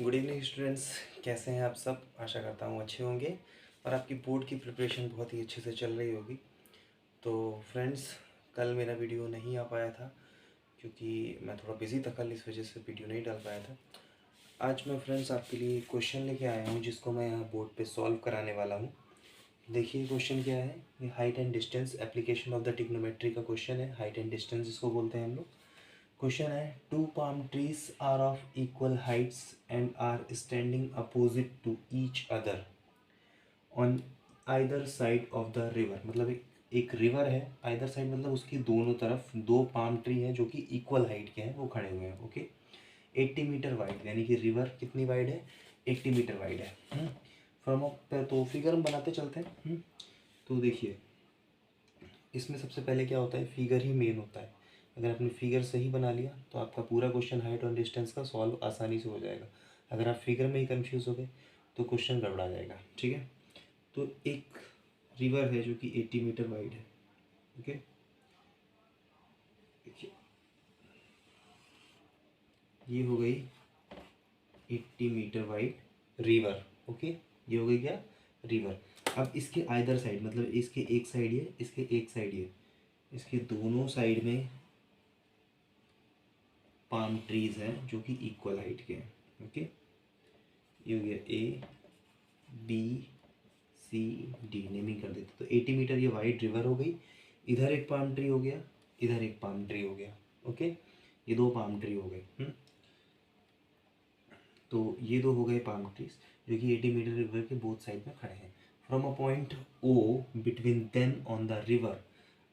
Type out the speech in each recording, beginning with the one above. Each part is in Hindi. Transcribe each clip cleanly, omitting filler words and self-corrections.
गुड इवनिंग स्टूडेंट्स, कैसे हैं आप सब। आशा करता हूँ अच्छे होंगे और आपकी बोर्ड की प्रिपरेशन बहुत ही अच्छे से चल रही होगी। तो फ्रेंड्स, कल मेरा वीडियो नहीं आ पाया था क्योंकि मैं थोड़ा बिज़ी था कल, इस वजह से वीडियो नहीं डाल पाया था। आज मैं फ्रेंड्स आपके लिए क्वेश्चन लेके आया हूँ जिसको मैं यहाँ बोर्ड पे सॉल्व कराने वाला हूँ। देखिए क्वेश्चन क्या है। ये height and distance application of the trigonometry का क्वेश्चन है। हाइट एंड डिस्टेंस इसको बोलते हैं हम लोग। क्वेश्चन है, two palm trees are of equal heights and are standing opposite to each other on either side of the river. मतलब एक रिवर है, आइदर साइड मतलब उसकी दोनों तरफ दो पाम ट्री हैं जो कि इक्वल हाइट के हैं, वो खड़े हुए हैं। ओके, 80 मीटर वाइड, यानी कि रिवर कितनी वाइड है, 80 मीटर वाइड है। फ्रॉम तो फिगर हम बनाते चलते हैं। तो देखिए इसमें सबसे पहले क्या होता है, फिगर ही मेन होता है। अगर आपने फिगर सही बना लिया तो आपका पूरा क्वेश्चन हाइट और डिस्टेंस का सॉल्व आसानी से हो जाएगा। अगर आप फिगर में ही कंफ्यूज हो गए तो क्वेश्चन गड़बड़ा जाएगा। ठीक है, तो एक रिवर है जो कि 80 मीटर वाइड है। ओके, देखिए ये हो गई 80 मीटर वाइड रिवर। ओके, ये हो गई क्या, रिवर। अब इसके आइदर साइड मतलब इसके एक साइड ये, इसके एक साइड ये, इसके दोनों साइड में पाम ट्रीज हैं जो कि इक्वल हाइट के हैं। ओके, ये हो गया A B C D, naming कर देते। तो 80 मीटर ये वाइड रिवर हो गई, इधर एक पाम ट्री हो गया, इधर एक पाम ट्री हो गया। ओके, ये दो पाम ट्री हो गए। तो ये दो हो गए पाम ट्रीज जो कि 80 मीटर रिवर के बोथ साइड में खड़े हैं। From a point O between them on the river.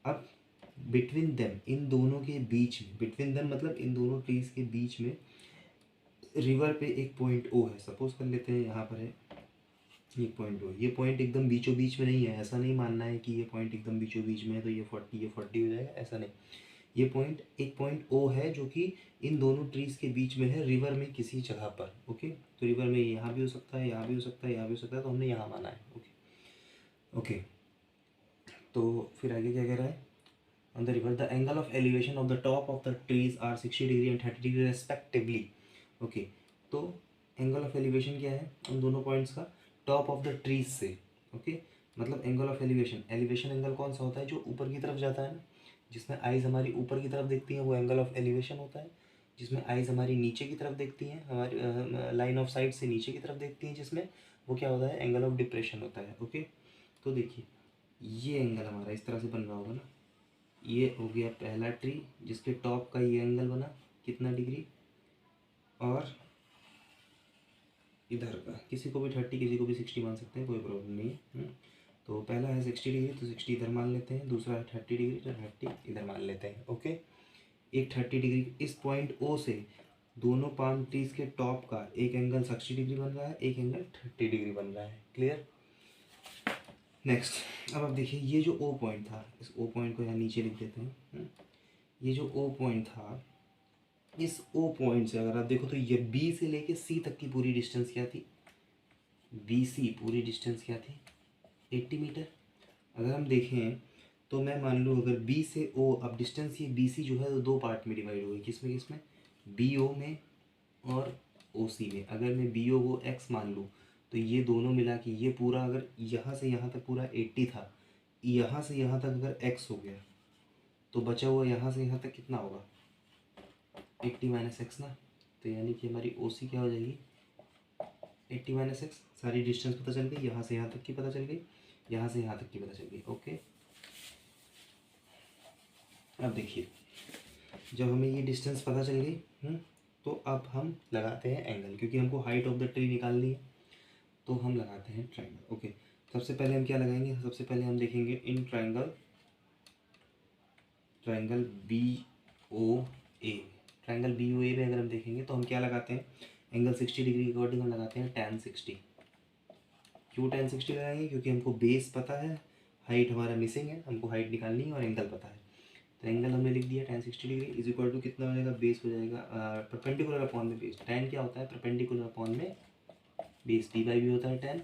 अब बिटवीन देम, इन दोनों के बीच में, बिटवीन देम मतलब इन दोनों ट्रीज के बीच में रिवर पे एक पॉइंट ओ है। सपोज कर लेते हैं यहाँ पर है एक पॉइंट ओ। ये पॉइंट एकदम बीचों बीच में नहीं है, ऐसा नहीं मानना है कि ये पॉइंट एकदम बीचों बीच में है तो ये 40 हो जाएगा, ऐसा नहीं। ये पॉइंट एक पॉइंट ओ है जो कि इन दोनों ट्रीज के बीच में है, रिवर में किसी जगह पर। ओके, तो रिवर में यहाँ भी हो सकता है, यहाँ भी हो सकता है, यहाँ भी हो सकता है, तो हमने यहाँ माना है। ओके ओके, तो फिर आगे क्या कह रहा है, on the river the angle of elevation of the top of the trees are 60 degree and 30 degree respectively. Okay, तो एंगल ऑफ एलिवेशन क्या है उन दोनों पॉइंट्स का, टॉप ऑफ द ट्रीज से। ओके, मतलब angle of elevation, elevation angle कौन सा होता है, जो ऊपर की तरफ जाता है ना, जिसमें आइज हमारी ऊपर की तरफ देखती हैं, वो एंगल ऑफ एलिवेशन होता है। जिसमें आइज हमारी नीचे की तरफ देखती हैं, हमारी लाइन ऑफ साइट से नीचे की तरफ देखती हैं, जिसमें वो क्या होता है, एंगल ऑफ डिप्रेशन होता है। ओके, तो देखिए ये एंगल हमारा इस तरह से बन रहा होगा ना, ये हो गया पहला ट्री जिसके टॉप का ये एंगल बना कितना डिग्री, और इधर का किसी को भी 30 किसी को भी 60 मान सकते हैं, कोई प्रॉब्लम नहीं है। तो पहला है 60 डिग्री तो 60 इधर मान लेते हैं, दूसरा है 30 डिग्री तो 30 इधर मान लेते हैं। ओके, एक 30 डिग्री इस पॉइंट ओ से दोनों पाम ट्रीज के टॉप का एक एंगल 60 डिग्री बन रहा है, एक एंगल 30 डिग्री बन रहा है। क्लियर। नेक्स्ट, अब आप देखिए ये जो ओ पॉइंट था, इस ओ पॉइंट को यहाँ नीचे लिख देते हैं। ये जो ओ पॉइंट था, इस ओ पॉइंट से अगर आप देखो तो ये बी से लेके सी तक की पूरी डिस्टेंस क्या थी, बी सी पूरी डिस्टेंस क्या थी, 80 मीटर। अगर हम देखें तो मैं मान लूँ अगर बी से ओ, अब डिस्टेंस ये बी सी जो है तो दो पार्ट में डिवाइड हो गई, किसमें किसमें, बी ओ में और ओ सी में। अगर मैं बी ओ को एक्स मान लूँ तो ये दोनों मिला के ये पूरा, अगर यहाँ से यहाँ तक पूरा 80 था, यहाँ से यहाँ तक अगर एक्स हो गया तो बचा हुआ यहाँ से यहाँ तक कितना होगा, 80 माइनस एक्स ना। तो यानी कि हमारी ओ सी क्या हो जाएगी, 80 माइनस एक्स। सारी डिस्टेंस पता चल गई, यहाँ से यहाँ तक की पता चल गई, यहाँ से यहाँ तक की पता चल गई। ओके, अब देखिए जब हमें ये डिस्टेंस पता चल गई, तो अब हम लगाते हैं एंगल, क्योंकि हमको हाइट ऑफ द ट्री निकालनी है, तो हम लगाते हैं ट्रायंगल। ओके, सबसे पहले हम क्या लगाएंगे, सबसे पहले हम देखेंगे इन triangle, triangle B O A. Triangle B O A में अगर हम देखेंगे तो हम क्या लगाते हैं, एंगल 60 डिग्री के अकॉर्डिंग हम लगाते हैं tan 60। क्यों tan 60 लगाएंगे, क्योंकि हमको बेस पता है, हाइट हमारा मिसिंग है, हमको हाइट निकालनी है और एंगल पता है। तो एंगल हमने लिख दिया tan 60 degree is equal to कितना हो जाएगा, बेस हो जाएगा परपेंडिकुलर अपॉन में बेस। tan क्या होता है, परपेंडिकुलर अपॉन में बेस। पी बाई भी होता है tan,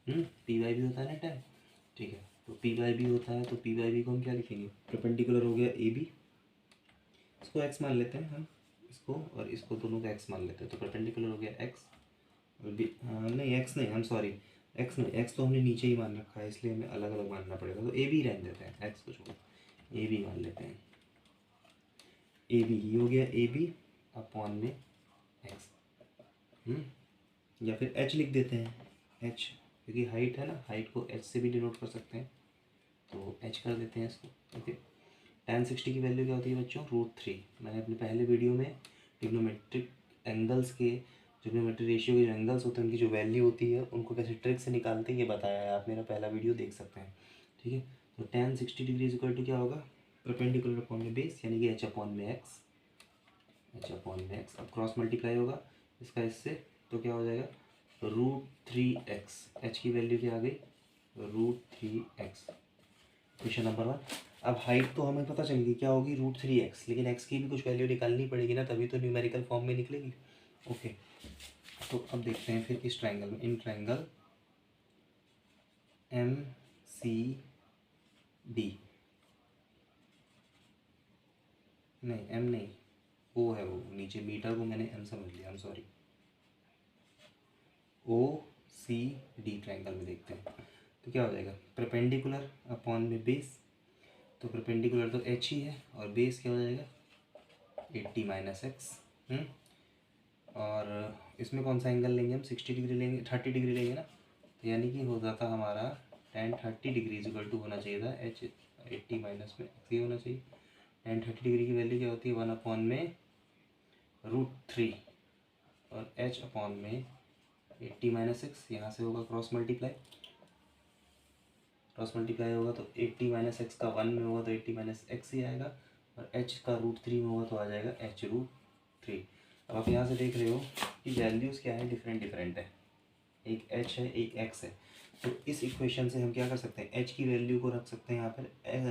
पी बाई भी होता है ना tan। ठीक है, तो पी बाई भी होता है तो पी बाई भी को हम क्या लिखेंगे, परपेंडिकुलर हो गया ए बी, इसको एक्स मान लेते हैं हम, इसको और इसको दोनों का एक्स मान लेते हैं, तो परपेंडिकुलर हो गया एक्स नहीं एक्स नहीं, हम सॉरी, एक्स नहीं, एक्स तो हमने नीचे ही मान रखा है, इसलिए हमें अलग अलग मानना पड़ेगा। तो ए बी रहने देते हैं, एक्स को छोड़ो, ए बी मान लेते हैं। ए बी ही हो गया, ए बी अपॉन में एक्स। या फिर एच लिख देते हैं, एच, क्योंकि हाइट है ना, हाइट को एच से भी डिनोट कर सकते हैं, तो एच कर देते हैं इसको। ओके, tan 60 की वैल्यू क्या होती है बच्चों, √3। मैंने अपने पहले वीडियो में ट्रिग्नोमेट्रिक एंगल्स के, ट्रिग्नोमेट्रिक रेशियो के जो एंगल्स होते हैं उनकी जो वैल्यू होती है उनको कैसे ट्रिक से निकालते हैं ये बताया है, आप मेरा पहला वीडियो देख सकते हैं। ठीक है, तो tan 60 डिग्री इक्वल टू क्या होगा, परपेंडिकुलर अपॉन में बेस, यानी कि एच अपॉन में एक्स, एच अपॉन में एक्स। अब क्रॉस मल्टीप्लाई होगा इसका इससे, तो क्या हो जाएगा, √3x। एच की वैल्यू क्या आ गई, √3x। Question number 1। अब हाइट तो हमें पता चल गई क्या होगी, √3x, लेकिन x की भी कुछ वैल्यू निकालनी पड़ेगी ना, तभी तो न्यूमेरिकल फॉर्म में निकलेगी। ओके, तो अब देखते हैं फिर किस ट्रायंगल में, इन ट्रायंगल MCD, नहीं M नहीं, O है वो नीचे, मीटर को मैंने M समझ लिया, I'm सॉरी। OCD ट्रायंगल में देखते हैं तो क्या हो जाएगा, परपेंडिकुलर अपॉन में बेस, तो परपेंडिकुलर तो h ही है और बेस क्या हो जाएगा 80 माइनस एक्स। और इसमें कौन सा एंगल लेंगे हम, 60 डिग्री लेंगे, 30 डिग्री लेंगे ना, तो यानी कि हो जाता हमारा tan 30 डिग्री इक्वल टू होना चाहिए था h 80 माइनस में x ही होना चाहिए। tan 30 डिग्री की वैल्यू क्या होती है, 1 अपॉन में √3 और h अपॉन में 80 माइनस एक्स, यहाँ से होगा क्रॉस मल्टीप्लाई, क्रॉस मल्टीप्लाई होगा तो 80 माइनस एक्स का 1 में होगा तो 80 माइनस एक्स ही आएगा, और h का √3 में होगा तो आ जाएगा h√3। अब आप यहाँ से देख रहे हो कि वैल्यूज़ क्या है, डिफरेंट डिफरेंट है, एक h है एक x है। तो इस इक्वेशन से हम क्या कर सकते हैं, h की वैल्यू को रख सकते हैं यहाँ पर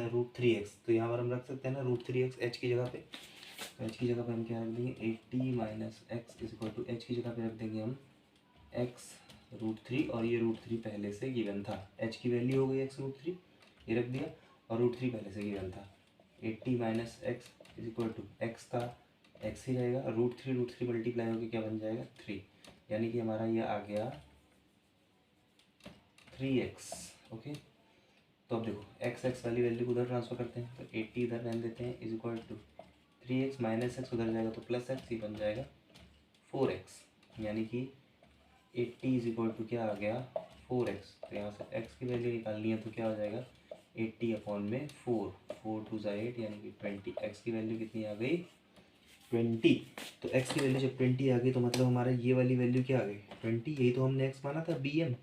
√3x, तो यहाँ पर हम रख सकते हैं ना √3x h की जगह पे, तो h की जगह पे हम क्या रख देंगे 80 minus x equal to h की जगह पे रख देंगे हम x √3, और ये √3 पहले से गिवन था, h की वैल्यू हो गई x √3, ये रख दिया, और √3 पहले से गिवन था। 80 minus x equal to x का x ही रहेगा, √3 मल्टीप्लाई होकर क्या बन जाएगा 3, यानी कि हमारा ये आ गया 3x। ओके, तो अब देखो x वाली वैल्यू को उधर ट्रांसफर करते हैं, तो 80 इधर रहने देते हैं, is equal to 3x minus x उधर जाएगा तो प्लस एक्स, ही बन जाएगा 4x, यानी कि 80 इज इक्वल टू क्या आ गया 4x। तो यहाँ से x की वैल्यू निकालनी है तो क्या हो जाएगा 80 अपॉन में 4, 4 2 8 यानी कि 20। x की वैल्यू कितनी आ गई 20। तो x की वैल्यू जब 20 आ गई तो मतलब हमारा ये वाली वैल्यू क्या आ गई 20, यही तो हमने x माना था bm,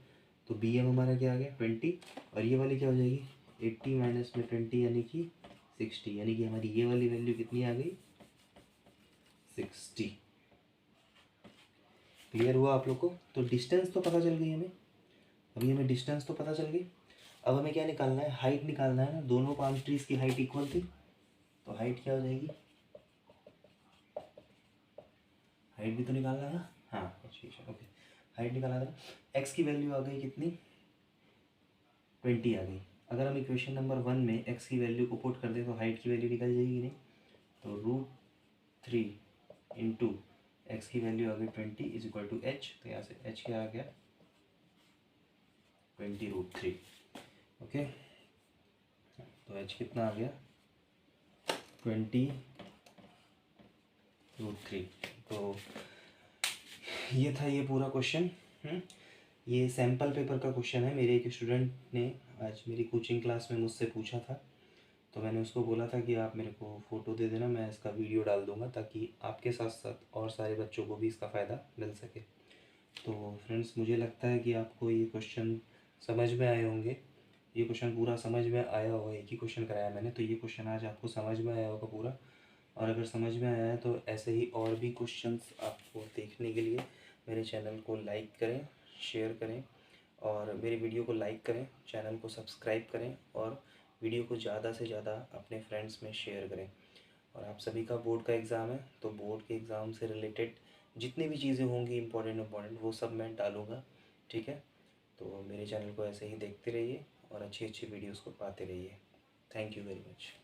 तो bm हमारा क्या आ गया 20, और ये वाली क्या हो जाएगी 80 माइनस में 20 यानी कि 60, यानी कि हमारी ये वाली वैल्यू कितनी आ गई 60। क्लियर हुआ आप लोग को, तो डिस्टेंस तो पता चल गई हमें, अभी हमें डिस्टेंस तो पता चल गई। अब हमें क्या निकालना है, हाइट निकालना है ना, दोनों पाम ट्रीज की हाइट इक्वल थी, तो हाइट क्या हो जाएगी, हाइट भी तो निकालना है ना, हाँ ओके, हाइट निकालना था, एक्स की वैल्यू आ गई कितनी 20 आ गई। अगर हम इक्वेशन नंबर 1 में एक्स की वैल्यू को पुट कर दें तो हाइट की वैल्यू निकल जाएगी नहीं, तो √3 इंटू एक्स की वैल्यू आ गई 20 इज इक्वल टू एच, तो यहाँ से एच क्या आ गया 20√3। ओके, तो एच कितना आ गया 20√3। तो ये था ये पूरा क्वेश्चन। ये सैम्पल पेपर का क्वेश्चन है, मेरे एक स्टूडेंट ने आज मेरी कोचिंग क्लास में मुझसे पूछा था, तो मैंने उसको बोला था कि आप मेरे को फ़ोटो दे देना, मैं इसका वीडियो डाल दूँगा ताकि आपके साथ साथ और सारे बच्चों को भी इसका फ़ायदा मिल सके। तो फ्रेंड्स मुझे लगता है कि आपको ये क्वेश्चन समझ में आए होंगे, ये क्वेश्चन पूरा समझ में आया होगा, एक ही क्वेश्चन कराया मैंने, तो ये क्वेश्चन आज आपको समझ में आया होगा पूरा। और अगर समझ में आया है तो ऐसे ही और भी क्वेश्चंस आपको देखने के लिए मेरे चैनल को लाइक करें, शेयर करें, और मेरे वीडियो को लाइक करें, चैनल को सब्सक्राइब करें, और वीडियो को ज़्यादा से ज़्यादा अपने फ्रेंड्स में शेयर करें। और आप सभी का बोर्ड का एग्ज़ाम है, तो बोर्ड के एग्ज़ाम से रिलेटेड जितनी भी चीज़ें होंगी इम्पोर्टेंट वो सब मैं डालूँगा, ठीक है। तो मेरे चैनल को ऐसे ही देखते रहिए और अच्छी अच्छी वीडियोज़ को पाते रहिए। Thank you very much.